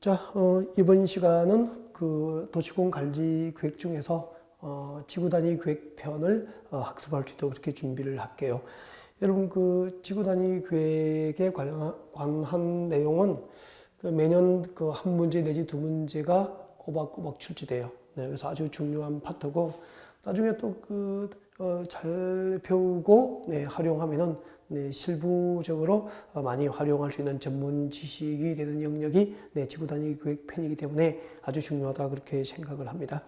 자, 이번 시간은 그 도시공 관리 계획 중에서 지구 단위 계획 편을 학습할 수 있도록 그렇게 준비를 할게요. 여러분 그 지구 단위 계획에 관한 내용은 그 매년 그 한 문제 내지 두 문제가 꼬박꼬박 출제돼요. 네, 그래서 아주 중요한 파트고 나중에 또 그 잘 배우고 네, 활용하면은 네, 실무적으로 많이 활용할 수 있는 전문 지식이 되는 영역이 네, 지구 단위 계획 편이기 때문에 아주 중요하다 그렇게 생각을 합니다.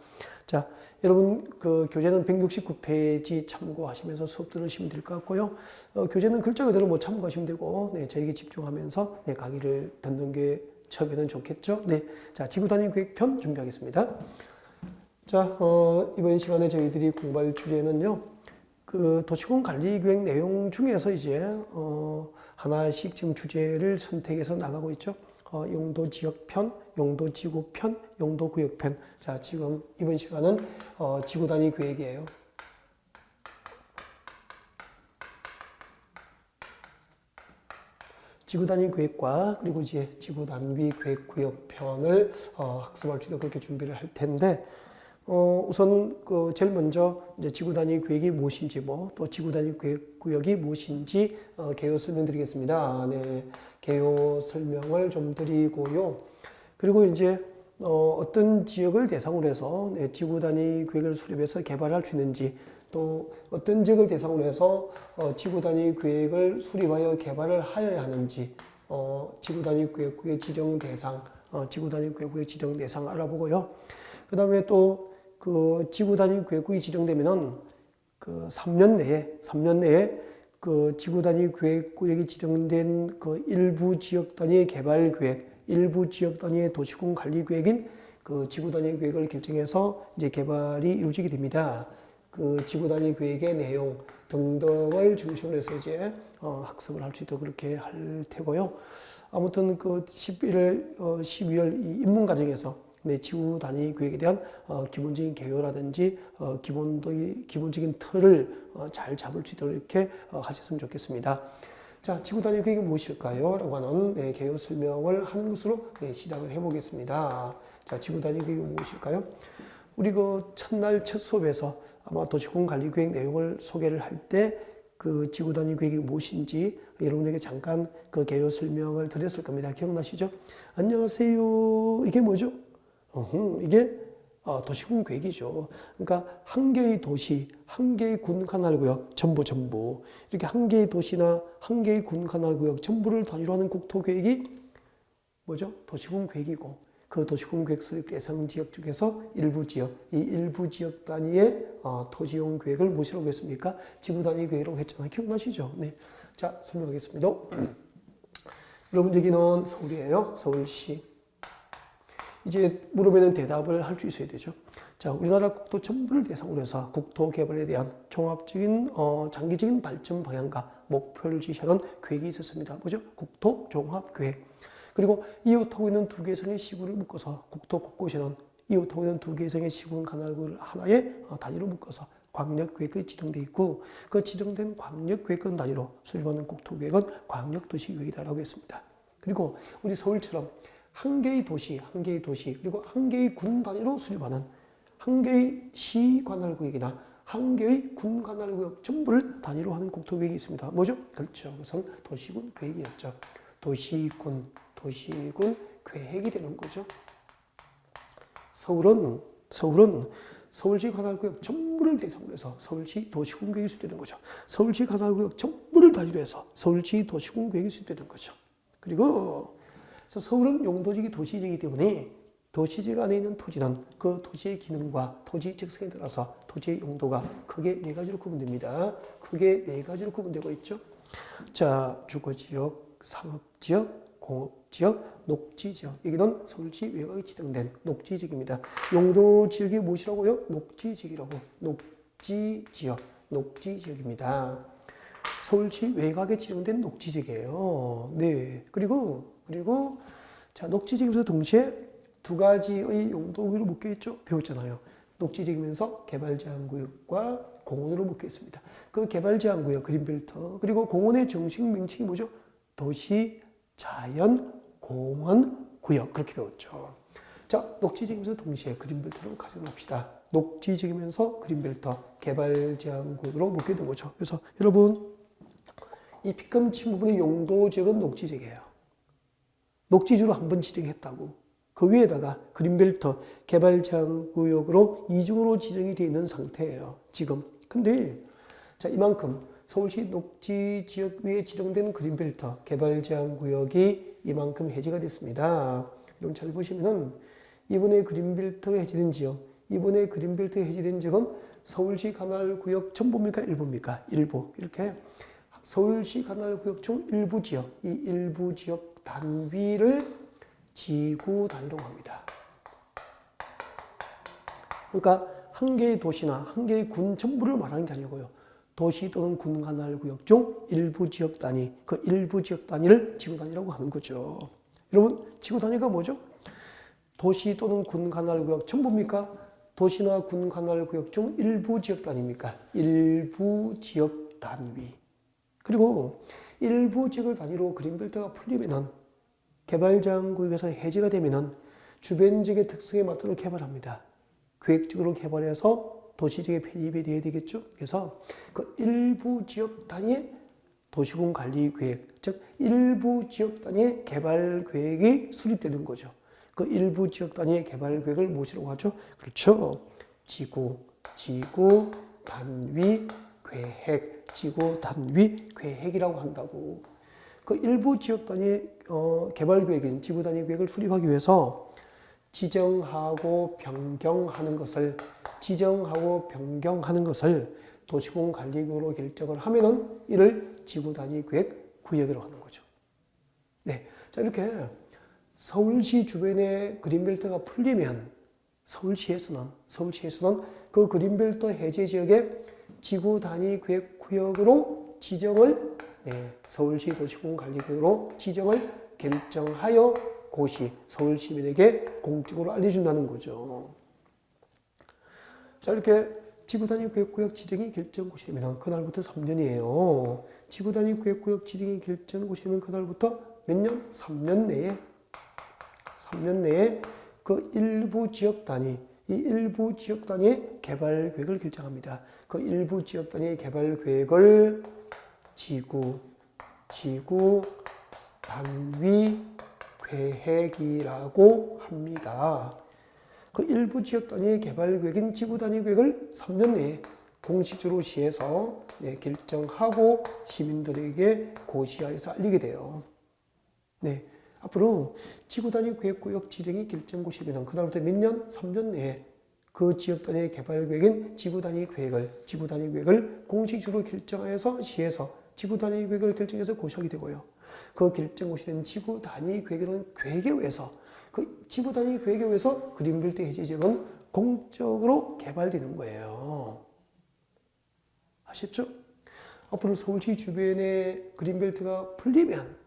자, 여러분 그 교재는 169페이지 참고하시면서 수업 들으시면 될 것 같고요. 교재는 글자 그대로 뭐 참고하시면 되고 네, 저에게 집중하면서 네, 강의를 듣는 게 처음에는 좋겠죠. 네, 자, 지구 단위 계획 편 준비하겠습니다. 자, 이번 시간에 저희들이 공부할 주제는요, 그 도시공 관리 계획 내용 중에서 이제, 하나씩 지금 주제를 선택해서 나가고 있죠. 용도 지역 편, 용도 지구 편, 용도 구역 편. 자, 지금 이번 시간은, 지구 단위 계획이에요. 지구 단위 계획과 그리고 이제 지구 단위 계획 구역 편을 학습할 수 있도록 그렇게 준비를 할 텐데, 우선 그 제일 먼저 이제 지구 단위 계획이 무엇인지 또 지구 단위 계획 구역이 무엇인지 개요 설명드리겠습니다. 네, 개요 설명을 좀 드리고요. 그리고 이제 어떤 지역을 대상으로 해서 네, 지구 단위 계획을 수립해서 개발할 수 있는지 또 어떤 지역을 대상으로 해서 지구 단위 계획을 수립하여 개발을 하여야 하는지 지구 단위 계획구의 지정 대상, 지구 단위 계획구의 지정 대상 알아보고요. 그 다음에 또 그 지구 단위 계획구이 지정되면은 그 3년 내에 그 지구 단위 계획구역이 지정된 그 일부 지역 단위의 개발 계획, 일부 지역 단위의 도시공 관리 계획인 그 지구 단위 계획을 결정해서 이제 개발이 이루어지게 됩니다. 그 지구 단위 계획의 내용 등등을 중심으로 해서 이제 학습을 할 수 있도록 그렇게 할 테고요. 아무튼 그 12월 이 입문 과정에서 네, 지구 단위 계획에 대한 기본적인 개요라든지 기본적인 틀을 잘 잡을 수 있도록 이렇게 하셨으면 좋겠습니다. 자, 지구 단위 계획이 무엇일까요? 라고 하는 네, 개요 설명을 하는 것으로 네, 시작을 해보겠습니다. 자, 지구 단위 계획이 무엇일까요? 우리 그 첫날 첫 수업에서 아마 도시공 관리 계획 내용을 소개를 할 때 그 지구 단위 계획이 무엇인지 여러분에게 잠깐 그 개요 설명을 드렸을 겁니다. 기억나시죠? 안녕하세요. 이게 뭐죠? 이게 도시군 계획이죠. 그러니까 한 개의 도시, 한 개의 군 관할구역 전부 이렇게 한 개의 도시나 한 개의 군 관할구역 전부를 단위로 하는 국토계획이 뭐죠? 도시군 계획이고 그 도시군 계획 수립 대상 지역 중에서 일부 지역, 이 일부 지역 단위의 토지용 계획을 무엇이라고 했습니까? 지구 단위 계획이라고 했잖아요. 기억나시죠? 네. 자, 설명하겠습니다. 여러분 여기는 서울이에요. 서울시. 이제 물으면 대답을 할 수 있어야 되죠. 자, 우리나라 국토 전부를 대상으로 해서 국토 개발에 대한 종합적인 장기적인 발전 방향과 목표를 지시하는 계획이 있었습니다. 뭐죠? 국토 종합 계획. 그리고 이웃하고 있는 두 개성의 시군을 묶어서 국토 곳곳에는 이웃하고 있는 두 개성의 시군 관할구를 하나의 단위로 묶어서 광역계획이 지정되어 있고 그 지정된 광역계획권 단위로 수립하는 국토계획은 광역도시계획이다라고 했습니다. 그리고 우리 서울처럼 한 개의 도시, 그리고 한 개의 군 단위로 수립하는 한 개의 시 관할구역이나 한 개의 군 관할구역 전부를 단위로 하는 국토계획이 있습니다. 뭐죠? 그렇죠. 그것은 도시군 계획이었죠. 도시군 계획이 되는 거죠. 서울은 서울시 관할구역 전부를 대상으로 해서 서울시 도시군 계획이 수립되는 거죠. 서울시 관할구역 전부를 단위로 해서 서울시 도시군 계획이 수립되는 거죠. 그리고 서울은 용도지기 도시지이기 때문에 도시지 안에 있는 토지는 그 토지의 기능과 토지 특성에 따라서 토지의 용도가 크게 네 가지로 구분됩니다. 크게 네 가지로 구분되고 있죠. 자, 주거지역, 상업지역, 공업지역, 녹지지역. 여기는 서울시 외곽에 지정된 녹지지역입니다. 용도지역이 무엇이라고요? 녹지지역이라고. 녹지지역입니다. 서울시 외곽에 지정된 녹지지역이에요. 네. 그리고 자, 녹지지역에서 동시에 두 가지의 용도구역으로 묶여 있죠. 배웠잖아요. 녹지지역이면서 개발제한구역과 공원으로 묶여 있습니다. 그 개발제한구역 그린벨트 그리고 공원의 정식 명칭이 뭐죠? 도시, 자연, 공원, 구역 그렇게 배웠죠. 자, 녹지지으면서 동시에 그린벨트로 가정합시다. 녹지지으면서 그린벨트 개발제한구역으로 묶게 된 거죠. 그래서 여러분 이 빗금치 부분의 용도 지역은 녹지지역이에요. 녹지주로 한번 지정했다고. 그 위에다가 그린벨트 개발제한구역으로 이중으로 지정이 되어 있는 상태예요. 지금. 근데 자, 이만큼 서울시 녹지지역 위에 지정된 그린벨트 개발제한구역이 이만큼 해제가 됐습니다. 여러분 잘 보시면은 이번에 그린벨트가 해제된 지역, 이번에 그린벨트 해제된 지역은 서울시 관할구역 전부입니까? 일부입니까? 일부. 이렇게 서울시 관할구역 중 일부 지역, 이 일부 지역 단위를 지구 단위라고 합니다. 그러니까 한 개의 도시나 한 개의 군 전부를 말하는 게 아니고요. 도시 또는 군 관할구역 중 일부 지역 단위, 그 일부 지역 단위를 지구 단위라고 하는 거죠. 여러분, 지구 단위가 뭐죠? 도시 또는 군 관할구역 전부입니까? 도시나 군 관할구역 중 일부 지역 단위입니까? 일부 지역 단위. 그리고 일부 지역을 단위로 그린벨트가 풀리면은 개발제한구역에서 해제가 되면은 주변 지역의 특성에 맞도록 개발합니다. 계획적으로 개발해서 도시지역에 편입이 돼야 되겠죠. 그래서 그 일부 지역 단위의 도시군 관리 계획, 즉 일부 지역 단위의 개발 계획이 수립되는 거죠. 그 일부 지역 단위의 개발 계획을 무엇이라고 하죠? 그렇죠. 지구 단위 계획, 지구 단위 계획이라고 한다고. 그 일부 지역 단위의 개발 계획인 지구 단위 계획을 수립하기 위해서 지정하고 변경하는 것을 도시군 관리구역으로 결정을 하면은 이를 지구 단위 계획 구역이라고 하는 거죠. 네. 자, 이렇게 서울시 주변에 그린벨트가 풀리면 서울시에서는 그 그린벨트 해제 지역의 지구 단위 계획 구역으로 지정을 서울시 도시군 관리구역으로 지정을 결정하여 고시 서울 시민에게 공적으로 알려준다는 거죠. 자, 이렇게 지구 단위 계획구역 지정이 결정고시 되면 그날부터 3년이에요. 지구 단위 계획구역 지정이 결정고시 되면 그날부터 몇 년? 3년 내에 그 일부 지역 단위, 이 일부 지역 단위의 개발 계획을 결정합니다. 그 일부 지역 단위의 개발 계획을 지구 단위 계획이라고 합니다. 그 일부 지역 단위의 개발 계획인 지구 단위 계획을 3년 내에 공식적으로 시에서 결정하고 시민들에게 고시하여서 알리게 돼요. 네. 앞으로 지구 단위 계획구역 지정이 결정고시면 그다음부터 몇 년? 3년 내에 그 지역 단위의 개발 계획인 지구 단위 계획을 공식적으로 결정하여서 시에서 지구 단위 계획을 결정해서 고시하게 되고요. 그 결정고시된 지구 단위 계획이라는 계획에 의해서 그 지구 단위 계획에 의해서 그린벨트 해제 지역은 공적으로 개발되는 거예요. 아셨죠? 앞으로 서울시 주변에 그린벨트가 풀리면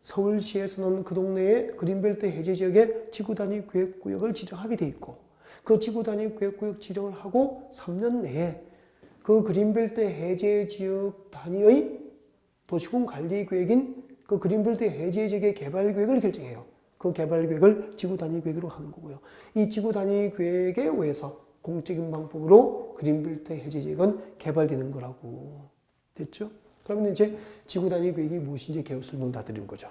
서울시에서는 그 동네에 그린벨트 해제 지역에 지구 단위 계획구역을 지정하게 돼 있고 그 지구 단위 계획구역 지정을 하고 3년 내에 그 그린벨트 해제 지역 단위의 도시군 관리 계획인 그 그린벨트 해제 지역의 개발 계획을 결정해요. 그 개발 계획을 지구 단위 계획으로 하는 거고요. 이 지구 단위 계획에 의해서 공적인 방법으로 그린벨트 해제 지역은 개발되는 거라고. 됐죠? 그러면 이제 지구 단위 계획이 무엇인지 개요 설명 다 드린 거죠.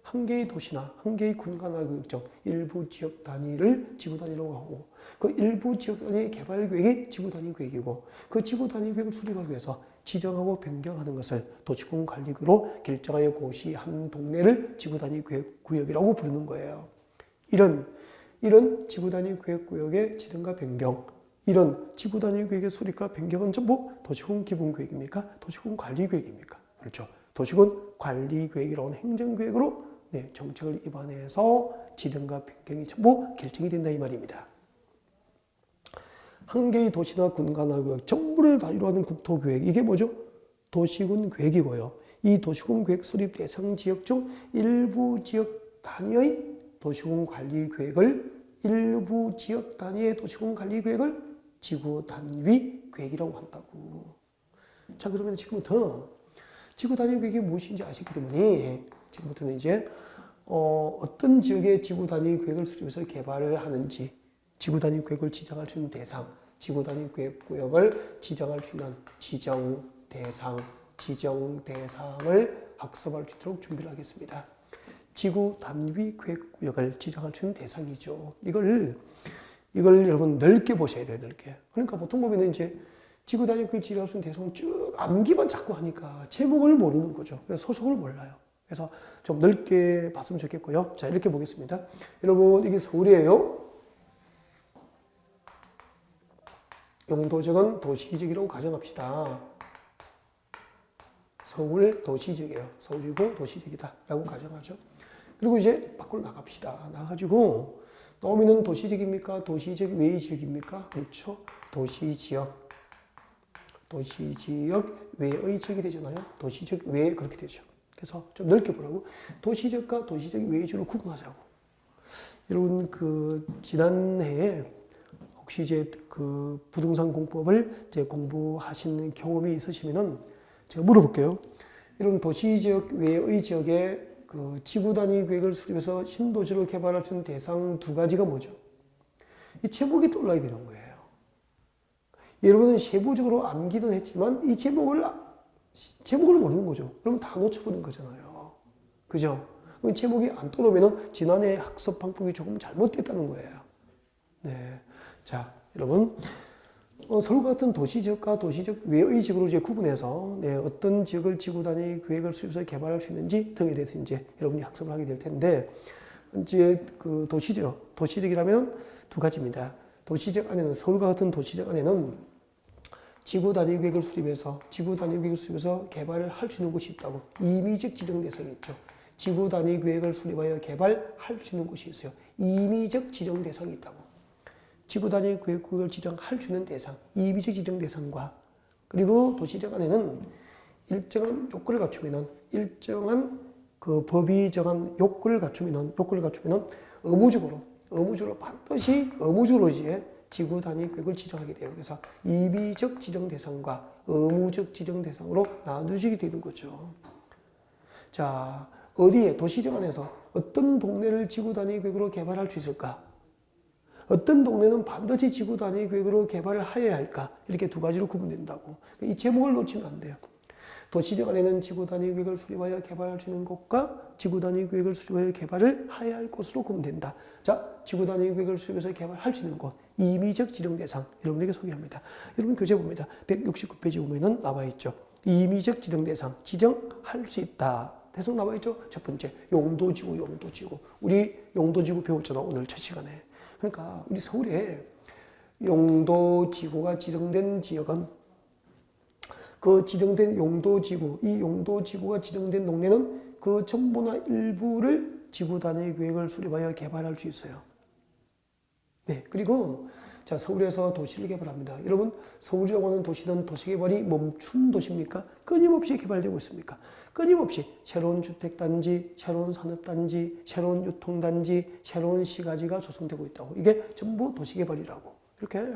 한 개의 도시나 한 개의 군관할구역적 일부 지역 단위를 지구 단위라고 하고 그 일부 지역 단위의 개발 계획이 지구 단위 계획이고 그 지구 단위 계획을 수립하기 위해서 지정하고 변경하는 것을 도시군 관리구로 결정하여 고시한 동네를 지구 단위 계획 구역이라고 부르는 거예요. 이런 지구 단위 계획 구역의 지정과 변경, 이런 지구 단위 계획의 수립과 변경은 전부 도시군 기본 계획입니까? 도시군 관리 계획입니까? 그렇죠. 도시군 관리 계획이라고 하는 행정 계획으로 정책을 입안해서 지정과 변경이 전부 결정이 된다 이 말입니다. 한 개의 도시나 군관할구역 전부를 단위로 하는 국토계획, 이게 뭐죠? 도시군 계획이고요. 이 도시군 계획 수립 대상 지역 중 일부 지역 단위의 도시군 관리 계획을 일부 지역 단위의 도시군 관리 계획을 지구 단위 계획이라고 한다고. 자, 그러면 지금부터 지구 단위 계획이 무엇인지 아시기 때문에 지금부터는 이제 어떤 지역의 지구 단위 계획을 수립해서 개발을 하는지, 지구 단위 계획을 지정할 수 있는 대상, 지구 단위 계획 구역을 지정할 수 있는 지정 대상을 학습할 수 있도록 준비를 하겠습니다. 지구 단위 계획 구역을 지정할 수 있는 대상이죠. 이걸 여러분 넓게 보셔야 돼요, 넓게. 그러니까 보통 보면 이제 지구 단위 계획을 지정할 수 있는 대상을 쭉 암기만 자꾸 하니까 제목을 모르는 거죠. 그래서 소속을 몰라요. 그래서 좀 넓게 봤으면 좋겠고요. 자, 이렇게 보겠습니다. 여러분, 이게 서울이에요. 용도적은 도시지역이라고 가정합시다. 서울 도시지역이에요. 서울이고 도시지역이다 라고 가정하죠. 그리고 이제 밖으로 나갑시다. 나가지고 나오면은 도시지역입니까? 도시지역 외의 지역입니까? 그렇죠. 도시지역 외의 지역이 되잖아요. 도시지역 외 그렇게 되죠. 그래서 좀 넓게 보라고. 도시지역과 도시지역 외의 지역을 구분하자고. 여러분 지난해에 혹시 이제 부동산 공법을 이제 공부하신 경험이 있으시면은 제가 물어볼게요. 이런 도시지역 외의 지역에 지구 단위 계획을 수립해서 신도시를 개발할 수 있는 대상 두 가지가 뭐죠? 이 제목이 떠올라야 되는 거예요. 여러분은 세부적으로 암기는 했지만 이 제목을 모르는 거죠. 그러면 다 놓쳐버린 거잖아요. 그죠? 그럼 제목이 안 떠오르면 지난해 학습 방법이 조금 잘못됐다는 거예요. 네. 자, 여러분. 서울 같은 도시지역과 도시지역 외의 지역으로 이제 구분해서 어떤 지역을 지구 단위 계획을 수립해서 개발할 수 있는지 등에 대해서 이제 여러분이 학습을 하게 될 텐데, 이제 도시지역이라면 두 가지입니다. 도시지역 안에는, 서울과 같은 도시지역 안에는 지구 단위 계획을 수립해서 개발을 할 수 있는 곳이 있다고. 임의적 지정 대상이 있죠. 지구 단위 계획을 수립하여 개발할 수 있는 곳이 있어요. 임의적 지정 대상이 있다고. 지구 단위 계획 구역을 지정할 수 있는 대상, 임의적 지정 대상과, 그리고 도시지역 안에는 일정한 요건을 갖추면은, 일정한 법이 정한 요건을 갖추면은 의무적으로 반드시 이제 지구 단위 계획을 지정하게 돼요. 그래서 임의적 지정 대상과 의무적 지정 대상으로 나누시게 되는 거죠. 자, 어디에 도시지역 안에서 어떤 동네를 지구 단위 계획으로 개발할 수 있을까? 어떤 동네는 반드시 지구 단위 계획으로 개발을 해야 할까? 이렇게 두 가지로 구분된다고. 이 제목을 놓치면 안 돼요. 도시지역 안에는 지구 단위 계획을 수립하여 개발할 수 있는 곳과 지구 단위 계획을 수립하여 개발을 해야 할 곳으로 구분된다. 자, 지구 단위 계획을 수립해서 개발할 수 있는 곳, 임의적 지정 대상, 여러분에게 소개합니다. 여러분 교재 봅니다. 169페이지 보면은 나와 있죠. 임의적 지정 대상, 지정할 수 있다. 대상 나와 있죠. 첫 번째, 용도지구. 우리 용도지구 배웠잖아, 오늘 첫 시간에. 그러니까 우리 서울에 용도지구가 지정된 지역은 그 지정된 용도지구, 이 용도지구가 지정된 동네는 그 전부나 일부를 지구 단위 계획을 수립하여 개발할 수 있어요. 네, 그리고 자, 서울에서 도시를 개발합니다. 여러분, 서울이라고 하는 도시는 도시개발이 멈춘 도시입니까? 끊임없이 개발되고 있습니까? 끊임없이 새로운 주택단지, 새로운 산업단지, 새로운 유통단지, 새로운 시가지가 조성되고 있다고. 이게 전부 도시개발이라고. 이렇게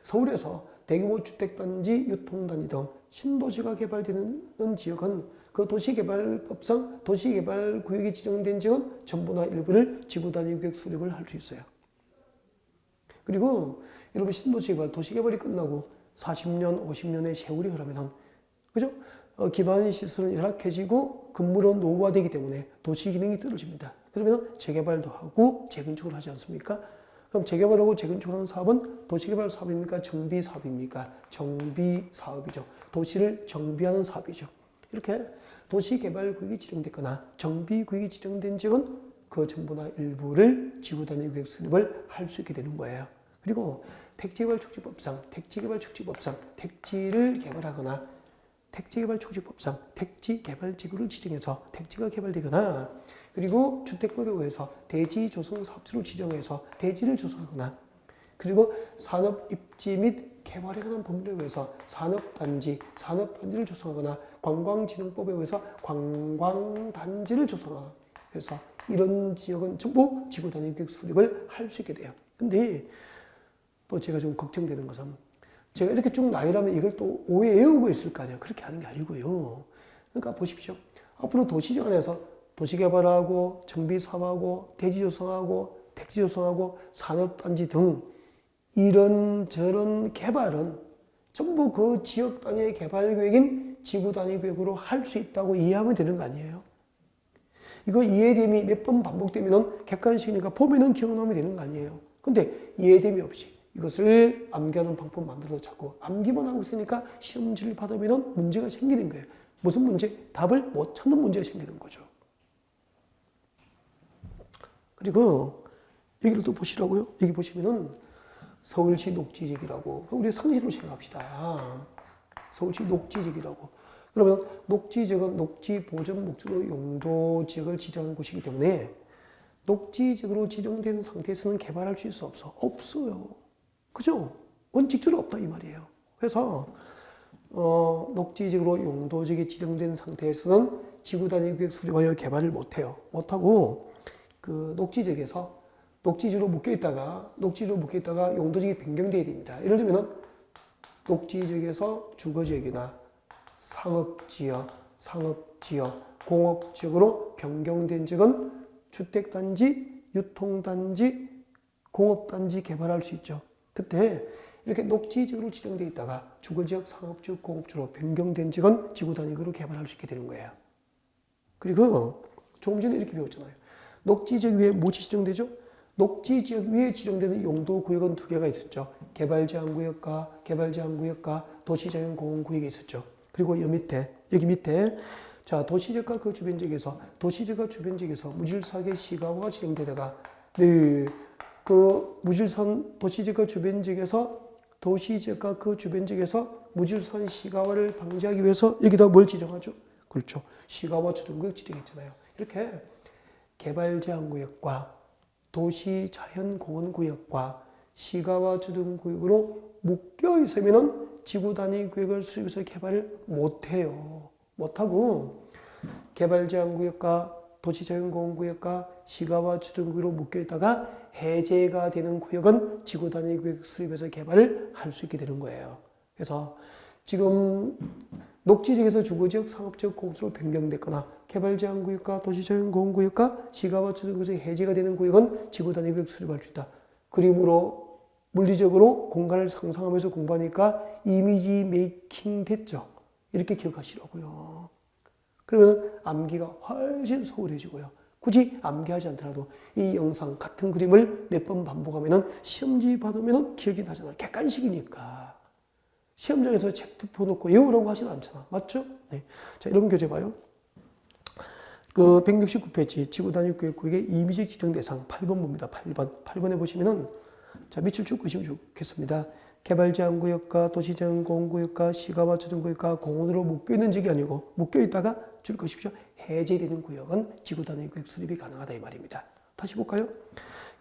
서울에서 대규모 주택단지, 유통단지 등 신도시가 개발되는 지역은 그 도시개발법상 도시개발구역이 지정된 지역은 전부나 일부를 지구단위 계획 수립을 할 수 있어요. 그리고 여러분 신도시 개발, 도시개발이 끝나고 40년, 50년의 세월이 흐르면은, 그죠? 기반 시설은 열악해지고 건물은 노후화되기 때문에 도시 기능이 떨어집니다. 그러면 재개발도 하고 재건축을 하지 않습니까? 그럼 재개발하고 재건축하는 사업은 도시개발 사업입니까? 정비 사업입니까? 정비 사업이죠. 도시를 정비하는 사업이죠. 이렇게 도시개발구역이 지정됐거나 정비구역이 지정된 지역은 그 전부나 일부를 지구단위 계획 수립을 할 수 있게 되는 거예요. 그리고 택지개발촉진법상 택지를 개발하거나 택지개발촉진법상 택지개발지구를 지정해서 택지가 개발되거나, 그리고 주택법에서 대지조성사업지를 지정해서 대지를 조성하거나, 그리고 산업입지 및 개발에 관한 법률에 의해서 산업단지를 조성하거나, 관광진흥법에 의해서 관광단지를 조성하거나, 그래서 이런 지역은 전부 지구단위 계획 수립을 할 수 있게 돼요. 근데 또 제가 좀 걱정되는 것은, 제가 이렇게 쭉 나열하면 이걸 또 오해 외우고 있을 거 아니에요. 그렇게 하는 게 아니고요. 그러니까 보십시오. 앞으로 도시지역 안에서 도시 개발하고 정비 사업하고 대지 조성하고 택지 조성하고 산업단지 등 이런저런 개발은 전부 그 지역 단위의 개발 계획인 지구 단위 계획으로 할 수 있다고 이해하면 되는 거 아니에요? 이거 이해됨이 몇 번 반복되면은 객관식이니까 보면은 기억나면 되는 거 아니에요? 근데 이해됨이 없이 이것을 암기하는 방법 만들어서 자꾸 암기만 하고 있으니까 시험지를 받으면은 문제가 생기는 거예요. 무슨 문제? 답을 못 찾는 문제가 생기는 거죠. 그리고 여기를 또 보시라고요. 여기 보시면은 서울시 녹지지역이라고 우리 상식으로 생각합시다. 서울시 녹지지역이라고. 그러면 녹지지역은 녹지 보전 목적으로 용도 지역을 지정한 곳이기 때문에 녹지지역으로 지정된 상태에서는 개발할 수 있어 없어? 없어요. 그죠? 원칙적으로 없다 이 말이에요. 그래서 녹지지역으로 용도지역이 지정된 상태에서는 지구 단위 구역 수립하여 개발을 못해요. 못하고 그 녹지지역에서 녹지지로 묶여있다가 용도지역이 변경돼야 됩니다. 예를 들면 녹지지역에서 주거지역이나 상업지역, 공업지역으로 변경된 지역은 주택단지, 유통단지, 공업단지 개발할 수 있죠. 그때 이렇게 녹지지역으로 지정되어 있다가 주거지역, 상업지역, 공업지역으로 변경된 지역은 지구단위구로 개발할 수 있게 되는 거예요. 그리고 조금 전에 이렇게 배웠잖아요. 녹지지역 위에 무엇이 지정되죠? 녹지지역 위에 지정되는 용도구역은 두 개가 있었죠. 개발제한구역과 도시자연공원구역이 있었죠. 그리고 여기 밑에 자 도시지역과 그 주변지역에서 무질서하게 시가화가 진행되다가 그 무질서한 도시지역과 그 주변지역에서 무질서한 시가화를 방지하기 위해서 여기다 뭘 지정하죠? 그렇죠. 시가화 주둔구역 지정했잖아요. 이렇게 개발제한구역과 도시자연공원구역과 시가화 주둔구역으로 묶여 있으면은 지구 단위 구역을 수립해서 개발을 못해요. 못하고 개발제한구역과 도시자연공원구역과 시가화 주둔구역으로 묶여 있다가 해제가 되는 구역은 지구 단위 구역 수립해서 개발을 할 수 있게 되는 거예요. 그래서 지금 녹지지역에서 주거지역, 상업지역, 공업지로 변경됐거나 개발제한구역과 도시자연공원구역과 시가화 주둔구역에서 해제가 되는 구역은 지구 단위 구역 수립할 수 있다. 그림으로 물리적으로 공간을 상상하면서 공부하니까 이미지 메이킹 됐죠. 이렇게 기억하시라고요. 그러면 암기가 훨씬 소홀해지고요. 굳이 암기하지 않더라도 이 영상 같은 그림을 몇 번 반복하면 시험지 받으면 기억이 나잖아요. 객관식이니까. 시험장에서 책 펴놓고 외우라고 하진 않잖아. 맞죠? 네. 자, 이런 교재 봐요. 그 169페이지 지구단위구역의 이미지 지정 대상 8번 봅니다. 8번에 보시면은 자, 밑줄 쭉 그시면 좋겠습니다. 개발제한구역과 도시자연공원구역과 시가화 주둔구역과 공원으로 묶여있는 지역이 아니고 묶여있다가 줄 것이십시오. 해제되는 구역은 지구단위구역 수립이 가능하다 이 말입니다. 다시 볼까요?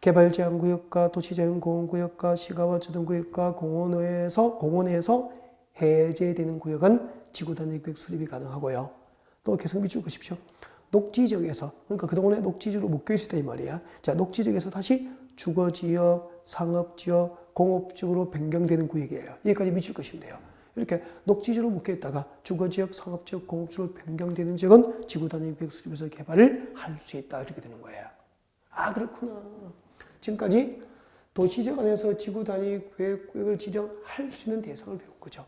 개발제한구역과 도시자연공원구역과 시가화 주둔구역과 공원에서 해제되는 구역은 지구단위구역 수립이 가능하고요. 또 계속 밑줄 그십시오. 녹지지역에서 그러니까 그동안에 녹지지역으로 묶여있었다 이 말이야. 자, 녹지지역에서 다시 주거지역, 상업지역, 공업지역으로 변경되는 구역이에요. 여기까지 미칠 것이면 돼요. 이렇게 녹지지역으로 묶여있다가 주거지역, 상업지역, 공업지역으로 변경되는 지역은 지구단위구역 수립해서 개발을 할 수 있다. 이렇게 되는 거예요. 아, 그렇구나. 지금까지 도시지역 안에서 지구단위구역을 지정할 수 있는 대상을 배운 거죠.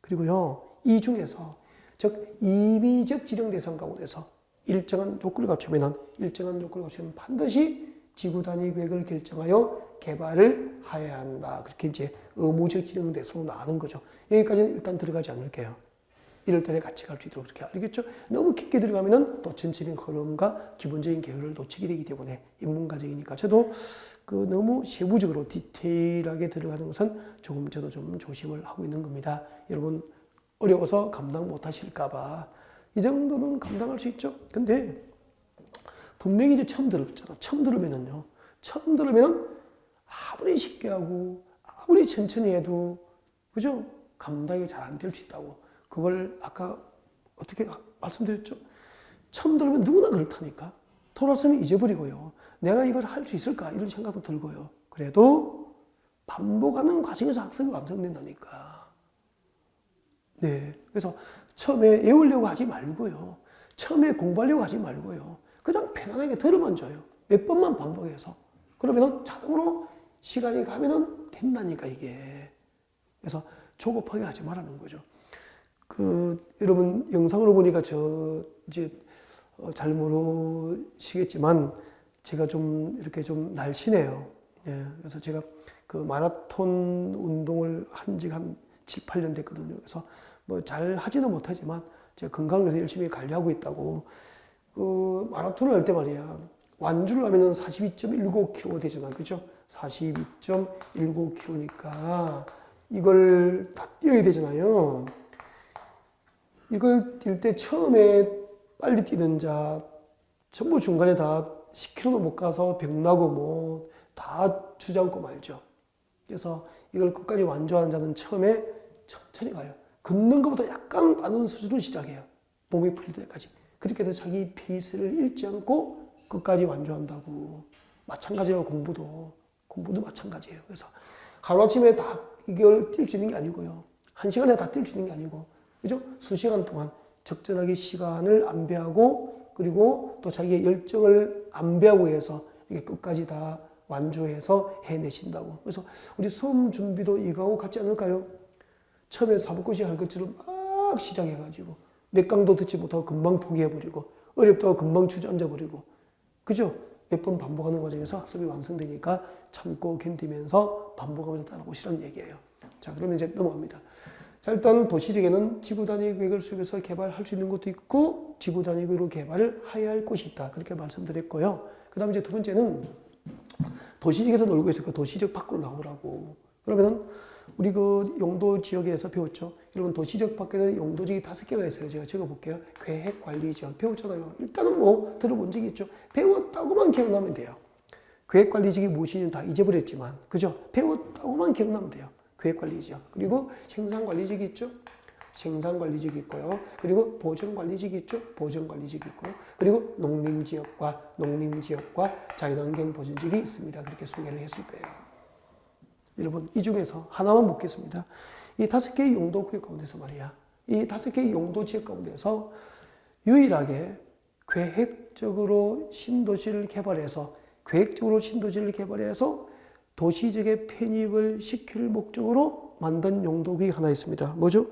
그리고요, 이 중에서 즉 임의적 지정 대상 가운데서 일정한 조건을 갖추면 반드시 지구 단위 계획을 결정하여 개발을 해야 한다. 그렇게 이제 의무적 지정 대상으로 나가는 거죠. 여기까지는 일단 들어가지 않을게요. 1월달에 같이 갈 수 있도록 그렇게 알겠죠? 너무 깊게 들어가면은 또 전체적인 흐름과 기본적인 계획을 놓치게 되기 때문에 입문 과정이니까 저도 그 너무 세부적으로 디테일하게 들어가는 것은 조금 저도 좀 조심을 하고 있는 겁니다. 여러분 어려워서 감당 못 하실까봐 이 정도는 감당할 수 있죠. 근데 분명히 이제 처음 들었잖아. 처음 들으면은 아무리 쉽게 하고 아무리 천천히 해도 그죠? 감당이 잘 안 될 수 있다고. 그걸 아까 어떻게 말씀드렸죠? 처음 들으면 누구나 그렇다니까. 돌아서면 잊어버리고요. 내가 이걸 할 수 있을까? 이런 생각도 들고요. 그래도 반복하는 과정에서 학습이 완성된다니까. 네. 그래서 처음에 외우려고 하지 말고요. 처음에 공부하려고 하지 말고요. 그냥 편안하게 들으면 줘요. 몇 번만 반복해서. 그러면은 자동으로 시간이 가면은 된다니까, 이게. 그래서 조급하게 하지 말라는 거죠. 여러분 영상으로 보니까 잘 모르시겠지만 제가 좀 이렇게 좀 날씬해요. 예, 그래서 제가 그 마라톤 운동을 한 지가 한 7, 8년 됐거든요. 그래서 뭐 잘 하지는 못하지만 제가 건강을 위해서 열심히 관리하고 있다고. 마라톤을 할 때 말이야. 완주를 하면은 42.19km 되잖아. 그죠? 42.19km니까 이걸 다 뛰어야 되잖아요. 이걸 뛸 때 처음에 빨리 뛰는 자 전부 중간에 다 10km도 못 가서 병나고 뭐 다 주저앉고 말죠. 그래서 이걸 끝까지 완주하는 자는 처음에 천천히 가요. 걷는 것보다 약간 빠른 수준으로 시작해요. 몸이 풀릴 때까지. 그렇게 해서 자기 페이스를 잃지 않고 끝까지 완주한다고. 마찬가지로 공부도 마찬가지예요. 그래서 하루아침에 다 이걸 뛸 수 있는 게 아니고요. 한 시간에 다 뛸 수 있는 게 아니고, 그죠? 수시간 동안 적절하게 시간을 안배하고, 그리고 또 자기의 열정을 안배하고 해서 이게 끝까지 다 완주해서 해내신다고. 그래서 우리 수험 준비도 이거하고 같지 않을까요? 처음에 사법고시 할 것처럼 막 시작해가지고 몇 강도 듣지 못하고 금방 포기해버리고 어렵다고 금방 주저앉아버리고, 그죠? 몇 번 반복하는 과정에서 학습이 완성되니까 참고 견디면서 반복하면서 따라오시라는 얘기예요. 자, 그러면 이제 넘어갑니다. 자, 일단 도시적에는 지구 단위 계획을 수립해서 개발할 수 있는 것도 있고 지구 단위 계획으로 개발을 해야 할 곳이 있다. 그렇게 말씀드렸고요. 그 다음에 이제 두 번째는 도시적에서 놀고 있을 거 도시적 밖으로 나오라고. 그러면은 우리 그 용도 지역에서 배웠죠. 여러분 도시적 밖에는 용도지역이 5개가 있어요. 제가 적어볼게요. 계획, 관리 지역 배웠잖아요. 일단은 뭐 들어본 적이 있죠. 배웠다고만 기억나면 돼요. 계획, 관리 지역이 무엇인지 다 잊어버렸지만, 그죠? 배웠다고만 기억나면 돼요. 계획, 관리 지역. 그리고 생산 관리 지역이 있죠. 생산 관리 지역이 있고요. 그리고 보전 관리 지역이 있죠. 보전 관리 지역이 있고요. 그리고 농림 지역과 자연환경 보전 지역이 있습니다. 그렇게 소개를 했을 거예요. 여러분, 이 중에서 하나만 묻겠습니다. 이 5개의 용도 구역 가운데서 말이야. 이 5개의 용도 지역 가운데서 유일하게 계획적으로 신도시를 개발해서 도시적의 편입을 시킬 목적으로 만든 용도 구역이 하나 있습니다. 뭐죠?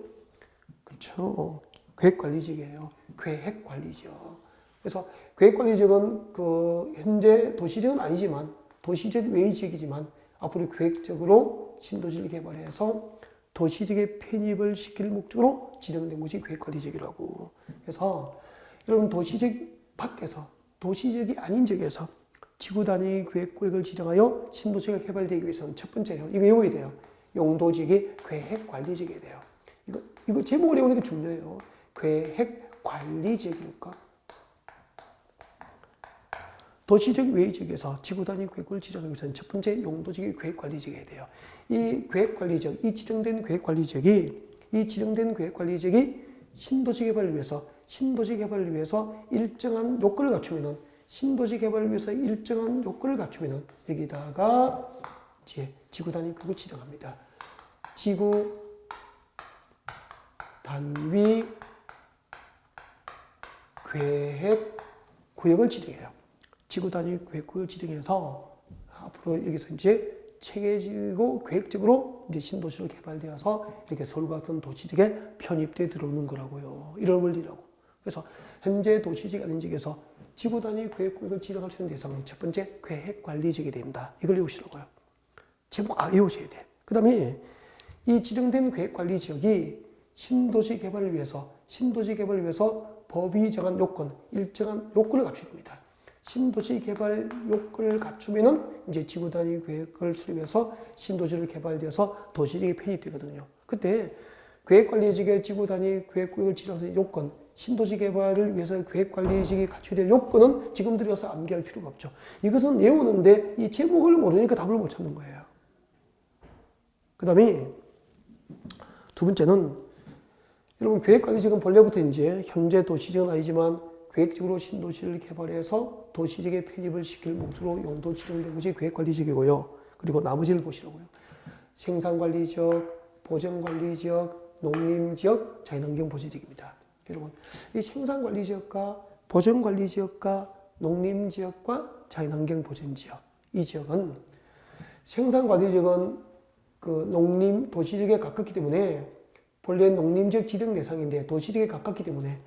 그렇죠. 계획관리지역이에요. 계획관리지역. 그래서 계획관리지역은 현재 도시지역은 아니지만 도시적 외의 지역이지만 앞으로 계획적으로 신도시를 개발해서 도시적의 편입을 시킬 목적으로 지정된 곳이 계획관리지역이라고. 그래서 여러분 도시적 밖에서 도시적이 아닌 지역에서 지구 단위 계획구역을 지정하여 신도시가 개발되기 위해서는 첫 번째요. 이거 외워야 돼요. 용도지역이 계획관리지역이 돼요. 이거 제목을 외우는 게 중요해요. 계획관리지역이니까. 도시적 외의 지역에서 지구 단위 계획을 지정하기 위해서는 첫 번째 용도지역이 계획관리지역이 돼요. 이 계획관리지역, 이 지정된 계획관리지역이 신도시 개발을 위해서 일정한 요건을 갖추면은 여기다가 이제 지구 단위 계획을 지정합니다. 지구 단위 계획 구역을 지정해요. 지구 단위 계획 구역을 지정해서 앞으로 여기서 이제 체계지고 계획적으로 이제 신도시로 개발되어서 이렇게 서울과 같은 도시지역에 편입돼 들어오는 거라고요. 이런 원리라고. 그래서 현재 도시지역 아닌 지역에서 지구 단위 계획 구역을 지정할 수 있는 대상은 첫 번째 계획 관리지역이 됩니다. 이걸 외우시라고요. 제목 외우셔야 돼. 그 다음에 이 지정된 계획 관리지역이 신도시 개발을 위해서 법이 정한 일정한 요건을 갖춰야 됩니다. 신도시 개발 요건을 갖추면은 이제 지구 단위 계획을 수립해서 신도시를 개발되어서 도시지역에 편입되거든요. 그때 계획관리지역의 지구 단위 계획구역을 지정하는 요건, 신도시 개발을 위해서 계획관리지역이 갖춰야 될 요건은 지금 들어서 암기할 필요가 없죠. 이것은 외우는데 이 제목을 모르니까 답을 못 찾는 거예요. 그 다음에 두 번째는 여러분 계획관리지역은 본래부터 이제 현재 도시지역은 아니지만 계획적으로 신도시를 개발해서 도시지역에 편입을 시킬 목적으로 용도 지정된 곳이 계획관리지역이고요. 그리고 나머지를 보시라고요. 생산관리지역, 보전관리지역, 농림지역, 자연환경 보전지역입니다. 여러분, 이 생산관리지역과 보전관리지역과 농림지역과 자연환경보전지역. 이 지역은 생산관리지역은 그 농림 도시지역에 가깝기 때문에 본래 농림지역 지정 대상인데 도시지역에 가깝기 때문에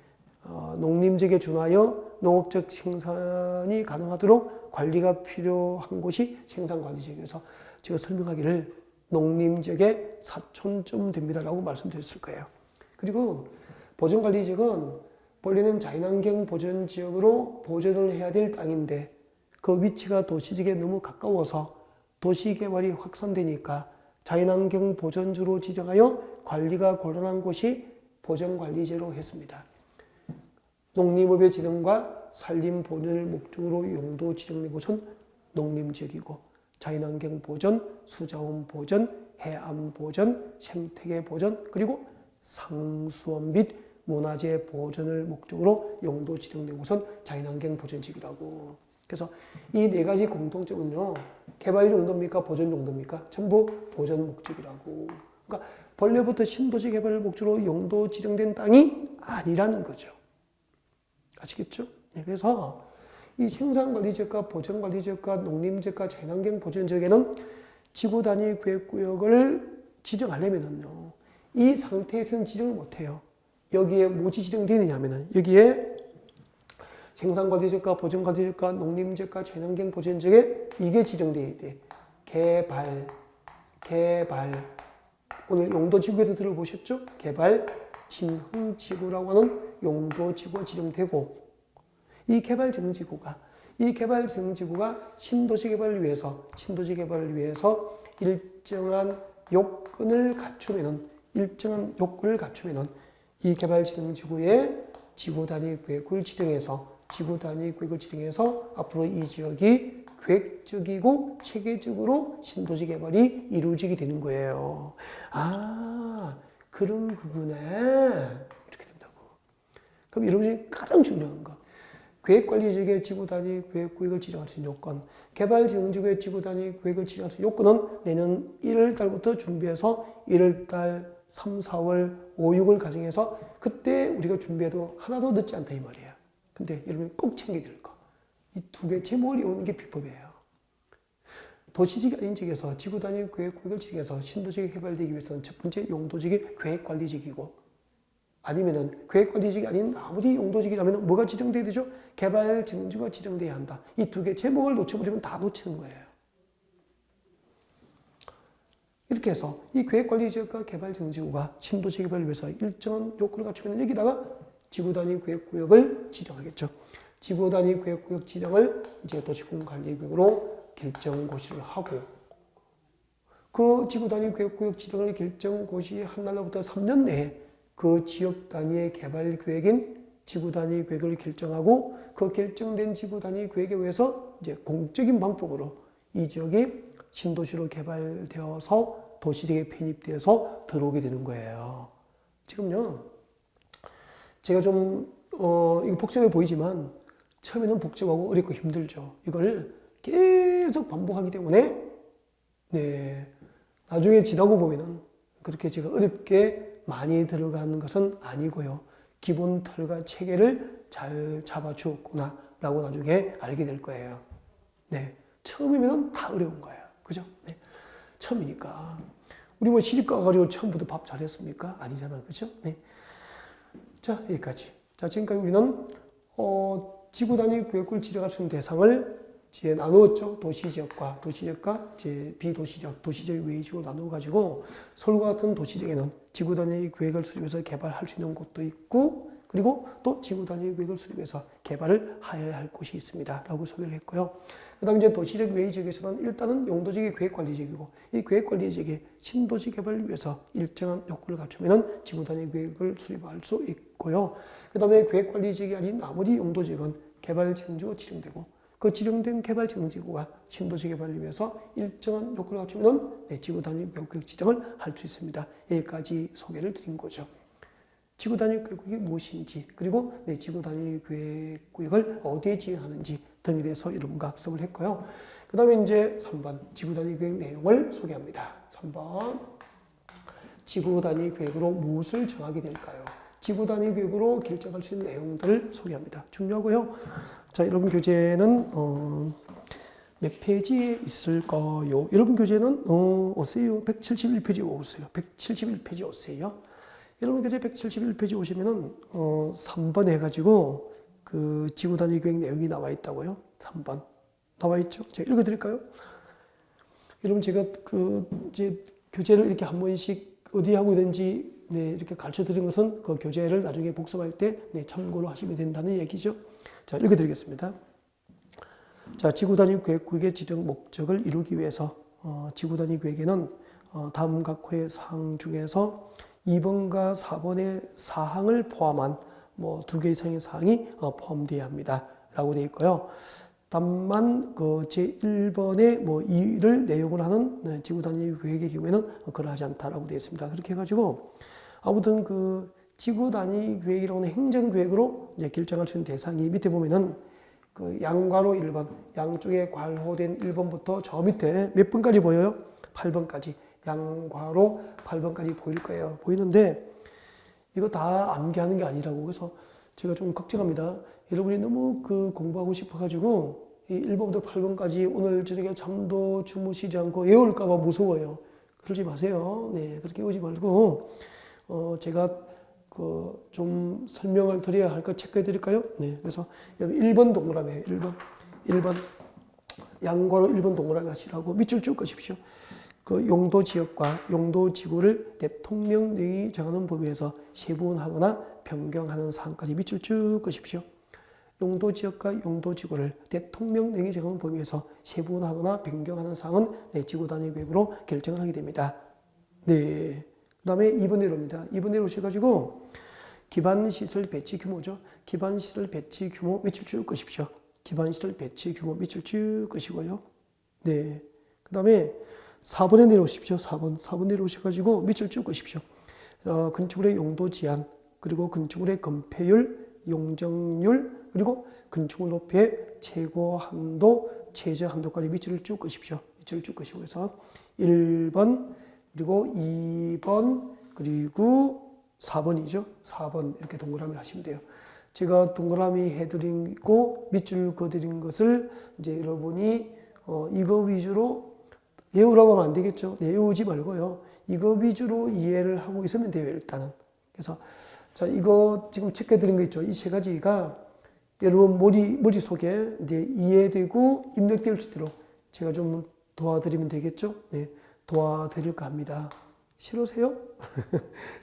농림지역에 준하여 농업적 생산이 가능하도록 관리가 필요한 곳이 생산관리지역이어서 제가 설명하기를 농림지역의 사촌쯤 됩니다라고 말씀드렸을 거예요. 그리고 보전관리지역은 본래는 자연환경 보전지역으로 보전을 해야 될 땅인데 그 위치가 도시지역에 너무 가까워서 도시개발이 확산되니까 자연환경 보전지로 지정하여 관리가 곤란한 곳이 보전관리지로 했습니다. 농림업의 진흥과 산림 보전을 목적으로 용도 지정된 곳은 농림지역이고 자연환경 보전, 수자원 보전, 해안 보전, 생태계 보전, 그리고 상수원 및 문화재 보전을 목적으로 용도 지정된 곳은 자연환경 보전지역이라고. 그래서 이 네 가지 공통점은요, 개발 용도입니까? 보전 용도입니까? 전부 보전 목적이라고. 그러니까 본래부터 신도시 개발을 목적으로 용도 지정된 땅이 아니라는 거죠. 아시겠죠? 네, 그래서 이 생산관리지역과 보전관리지역과 농림지역과 자연환경 보전지역에는 지구 단위 계획구역을 지정하려면요, 이 상태에서는 지정을 못해요. 여기에 무엇이 지정되느냐 하면은 여기에 생산관리지역과 보전관리지역과 농림지역과 자연환경 보전지역에 이게 지정되어야 돼. 개발. 오늘 용도지구에서 들어보셨죠? 개발 진흥지구라고 하는 용도지구가 지정되고 이 개발진흥지구가 신도시 개발을 위해서 일정한 요건을 갖추면은 이 개발진흥지구에 지구단위 계획을 지정해서 앞으로 이 지역이 계획적이고 체계적으로 신도시 개발이 이루어지게 되는 거예요. 아, 그런 거구나. 이렇게 된다고. 그럼 여러분이 가장 중요한 거. 계획관리지역의 지구단위 계획구역을 지정할 수 있는 요건, 개발진흥지구의 지구단위 계획을 지정할 수 있는 요건은 내년 1월달부터 준비해서 1월달 3, 4월, 5, 6월 가정해서 그때 우리가 준비해도 하나도 늦지 않다 이 말이에요. 근데 여러분이 꼭 챙겨야 될 거. 이 두 개 제목을 외우는 게 비법이에요. 도시지역이 아닌 지역에서 지구단위 계획구역을 지정해서 신도시가 개발되기 위해서는 첫 번째 용도지역이 계획관리지역이고 아니면은 계획관리지역이 아닌 나머지 용도지역이라면 뭐가 지정돼야 되죠? 개발진흥지구가 지정돼야 한다. 이 두 개 제목을 놓쳐버리면 다 놓치는 거예요. 이렇게 해서 이 계획관리지역과 개발진흥지구가 신도시 개발을 위해서 일정한 요건을 갖추면 여기다가 지구단위 계획구역을 지정하겠죠. 지구단위 계획구역 지정을 이제 도시공관리구역으로 결정고시를 하고 그 지구단위 계획구역 지정을 결정고시한 날로부터 3년 내에 그 지역 단위의 개발 계획인 지구단위 계획을 결정하고 그 결정된 지구단위 계획에 의해서 이제 공적인 방법으로 이 지역이 신도시로 개발되어서 도시지역에 편입되어서 들어오게 되는 거예요. 지금요, 제가 좀 이거 복잡해 보이지만 처음에는 복잡하고 어렵고 힘들죠. 이걸 계속 반복하기 때문에 나중에 지나고 보면은 그렇게 제가 어렵게 많이 들어가는 것은 아니고요. 기본 틀과 체계를 잘 잡아주었구나 라고 나중에 알게 될 거예요. 처음이면 다 어려운 거예요. 그죠? 처음이니까. 우리 뭐 시집가 가지고 처음부터 밥 잘했습니까? 아니잖아. 그죠? 자, 여기까지. 자, 지금까지 우리는 지구단위 계획을 지정할 수 있는 대상을 이제 나누었죠. 도시지역과 이제 비도시지역, 도시지역 외지역으로 나누어가지고 서울과 같은 도시지역에는 지구단위 계획을 수립해서 개발할 수 있는 곳도 있고 그리고 또 지구단위 계획을 수립해서 개발을 하여야 할 곳이 있습니다. 라고 소개를 했고요. 그 다음에 이제 도시적 외지역에서는 일단은 용도지역이 계획관리지역이고 이 계획관리지역에 신도시 개발을 위해서 일정한 요건을 갖추면 지구단위 계획을 수립할 수 있고요. 그 다음에 계획관리지역이 아닌 나머지 용도지역은 개발진흥지구가 지정되고 그 지정된 개발진흥지구가 신도시 개발을 위해서 일정한 요건을 갖추면 지구단위 계획 지정을 할 수 있습니다. 여기까지 소개를 드린 거죠. 지구단위 계획구역이 무엇인지 그리고 지구단위 계획구역을 어디에 지정하는지 등에 대해서 여러분과 학습을 했고요. 그 다음에 이제 3번 지구단위 계획 내용을 소개합니다. 3번 지구단위 계획으로 무엇을 정하게 될까요? 지구단위 계획으로 결정할 수 있는 내용들을 소개합니다. 중요하고요. 자, 여러분 교재는 몇 페이지에 있을까요? 여러분 교재는 오세요. 171페이지 오세요. 171페이지 오세요. 여러분 교재 171페이지 오시면은 3번 해가지고 그 지구 단위 계획 내용이 나와 있다고요. 3번 나와 있죠. 제가 읽어드릴까요? 여러분 제가 이제 교재를 이렇게 한 번씩 어디 하고 있는지 네, 이렇게 가르쳐 드린 것은 그 교재를 나중에 복습할 때 네, 참고로 하시면 된다는 얘기죠. 자, 읽어드리겠습니다. 자, 지구 단위 계획 구역의 지정 목적을 이루기 위해서 지구 단위 계획에는 다음 각호의 사항 중에서 2번과 4번의 사항을 포함한 뭐 2개 이상의 사항이 포함되어야 합니다. 라고 되어 있고요. 다만 그 제1번의 뭐 2를 내용을 하는 지구 단위 계획의 경우에는 그러하지 않다라고 되어 있습니다. 그렇게 해가지고 아무튼 그 지구 단위 계획이라고 하는 행정 계획으로 이제 결정할 수 있는 대상이 밑에 보면은 그 양괄호 1번, 양쪽에 괄호된 1번부터 저 밑에 몇 번까지 보여요? 8번까지. 양괄호 8번까지 보일 거예요. 보이는데 이거 다 암기하는 게 아니라고. 그래서 제가 좀 걱정합니다. 여러분이 너무 그 공부하고 싶어가지고 이 1번부터 8번까지 오늘 저녁에 잠도 주무시지 않고 외울까봐 무서워요. 그러지 마세요. 네, 그렇게 오지 말고 제가 좀 설명을 드려야 할 거 체크해 드릴까요? 네, 그래서 1번 동그라미에요. 1번 양괄호 1번 동그라미 하시라고 밑줄 쭉 그십시오. 그 용도 지역과 용도 지구를 대통령령이 정하는 범위에서 세분하거나 변경하는 사항까지 밑줄 쭉 그십시오. 용도 지역과 용도 지구를 대통령령이 정하는 범위에서 세분하거나 변경하는 사항은 네, 지구 단위 계획으로 결정을 하게 됩니다. 네. 그 다음에 2번 내로입니다. 2번 내로 오셔가지고 기반시설 배치 규모죠. 기반시설 배치 규모 밑줄 쭉 그십시오. 기반시설 배치 규모 밑줄 쭉 그시고요. 네. 그 다음에 4번에 내려오십시오. 4번 내려오셔가지고 밑줄 쭉 그십시오. 건축물의 용도 제한, 그리고 건축물의 건폐율, 용적률, 그리고 건축물 높이의 최고 한도, 최저 한도까지 밑줄을 쭉 그십시오. 밑줄을 쭉 그시고 해서 1번, 그리고 2번, 그리고 4번이죠. 4번 이렇게 동그라미 하시면 돼요. 제가 동그라미 해드리고 밑줄 그어드린 것을 이제 여러분이 이거 위주로 외우라고 하면 안 되겠죠. 네, 외우지 말고요. 이거 위주로 이해를 하고 있으면 돼요, 일단은. 그래서, 자, 이거 지금 체크해드린 거 있죠. 이 세 가지가 여러분 머릿속에 이제 이해되고 입력될 수 있도록 제가 좀 도와드리면 되겠죠. 네, 도와드릴까 합니다. 싫으세요?